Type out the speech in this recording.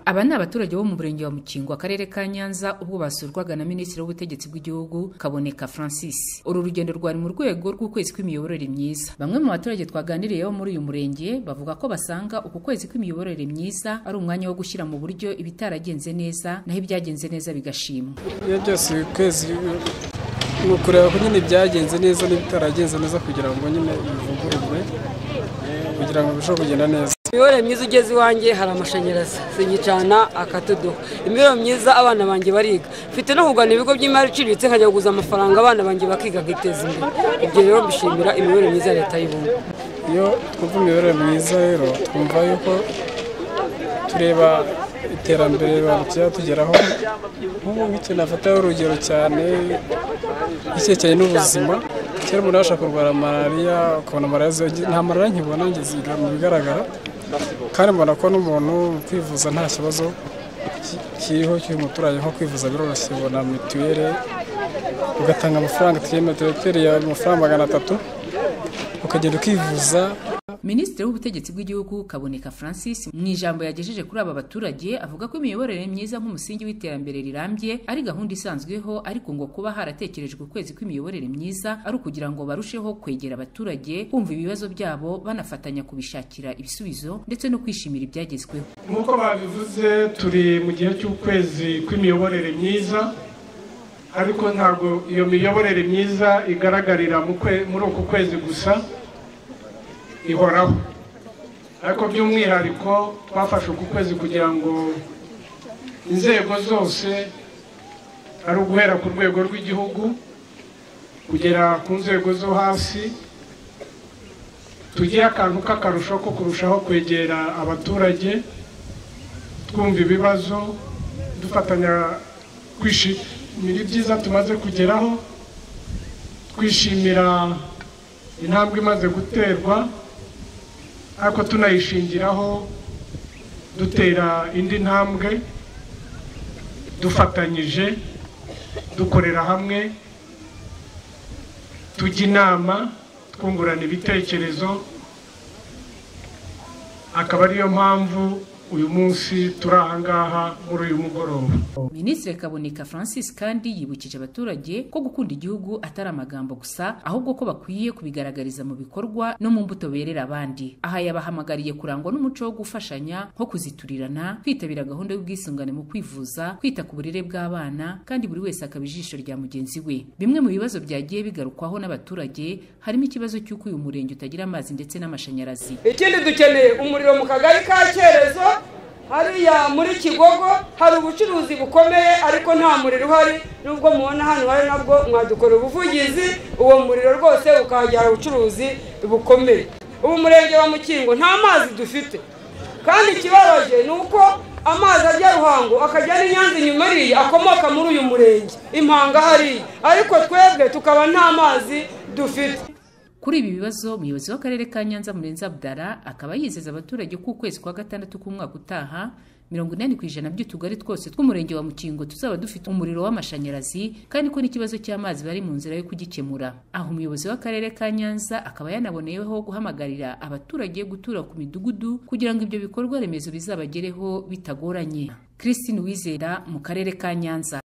Aba ni abaturage bo mu murenge wa Mukingo akarere ka Nyanza ubwo basurwaga na Ministri w'ubutegetsi bw'igihugu Kaboneka Francis. Uru rugendo rwari mu rwego rw'ukwezi kw'imiyoborere myiza. Bamwe mu baturage twaganiriyeho muri uyu murenge bavuga ko basanga uku kwezi kw'imiyoborere myiza ari umwanya wo gushyira mu buryo ibitaragenze neza naho ibyagenze neza bigashimwa. Iyo byose kwezi ni ukureba ko nyine byagenze neza n'ibitaragenze neza kugira ngo nyine bivugururwe kugira ngo birusheho kugenda neza. Imiyoborere myiza ugeze iwanjye hari amashanyarazi sinyicana akatudo. Imiyoborere myiza abana banjye bariga. Mfite no kugana ibigo by'imari iciriritse nkajya kuguza amafaranga abana banjye bakiga kwiteza imbere. Ibyo rero mbishimira imiyoborere myiza ya leta y'ubumwe. Iyo twumva imiyoborere myiza rero twumva yuko tureba iterambere barukira tugeraho. Nk'ubu nk'iki nafataho urugero cyane icyerekeranye n'ubuzima. Kera umuntu ashaka kurwara malariya ukabona malariya nta malariya nkibona ngeziga mu bigaragara kandi mbona ko n'umuntu kwivuza nta kibazo kiriho cy'umuturage nko kwivuza biroroshye ubona mituweli ugatanga amafaranga mituweli ya amafaranga 300 ukagenda ukivuza. Ministri w'ubutegetsi bw'igihugu Kaboneka Francis mu ijambo yagejeje kuri aba baturage avuga ko imiyoborere myiza nk'umusingi w'iterambere rirambye ari gahunda isanzweho ariko ngo kuba haratekerejwe ukwezi kw'imiyoborere myiza ari ukugira ngo barusheho kwegera abaturage kumva ibibazo byabo banafatanya kubishakira ibisubizo ndetse no kwishimira ibyagezweho. Nk'uko babivuze turi mu gihe cy'ukwezi kw'imiyoborere myiza ariko ntabwo iyo miyoborere myiza igaragarira muri uku kwezi gusa ihoraho, ariko by'umwihariko twafashe uku kwezi kugira ngo inzego zose ari uguhera ku rwego rw'igihugu kugera ku nzego zo hasi tugiye akantu k'akarusho ko kurushaho kwegera abaturage twumva ibibazo dufatanya kwishimira ibyiza tumaze kugeraho, twishimira intambwe imaze guterwa ariko tunayishingiraho dutera indi ntambwe dufatanyije dukorera hamwe tujya inama twungurana ibitekerezo. Akaba ariyo mpamvu uyu munsi turi ahangaha muri uyu mugoroba. Ministri Kaboneka Francis kandi yibukije abaturage ko gukunda igihugu atari amagambo gusa ahubwo ko bakwiye kubigaragariza mu bikorwa no mu mbuto berera abandi. Aha yabahamagariye kurangwa n'umuco wo gufashanya nko kuziturirana, kwitabira gahunda y'ubwisungane mu kwivuza, kwita ku burere bw'abana kandi buri wese akaba ijisho rya mugenzi we. Bimwe mu bibazo byagiye bigarukwaho n'abaturage harimo ikibazo cy'uko uyu murenge utagira amazi ndetse n'amashanyarazi. Ikindi dukeneye umuriro mu kagari ka Cyerezo. Hariya muri Kigogo hari ubucuruzi bukomeye ariko nta muriro uhari, nubwo mubona hano hari nabwo mwadukora ubuvugizi uwo muriro rwose ukajyana ubucuruzi bukomeye. Ubu murenge wa Mukingo nta mazi dufite kandi ikibabaje ni uko amazi ajya Ruhango akajya n'Inyanza inyuma ariya akomoka muri uyu murenge Impanga hariya, ariko twebwe tukaba nta mazi dufite. Kuri ibi bibazo umuyobozi w'akarere ka Nyanza Nyanza Abdara akaba yizeza abaturage ko ukwezi kwa gatandatu k'umwaka utaha 80% by'utugari twose tw'umurenge wa Mukingo tuzaba dufite umuriro w'amashanyarazi kandi ko n'ikibazo cy'amazi bari mu nzira yo kugikemura. Aho umuyobozi w'akarere ka Nyanza akaba yanaboneyeho guhamagarira abaturage gutura ku midugudu kugira ngo ibyo bikorwa remezo bizabagereho bitagoranye. Christine Wizera mu karere ka Nyanza.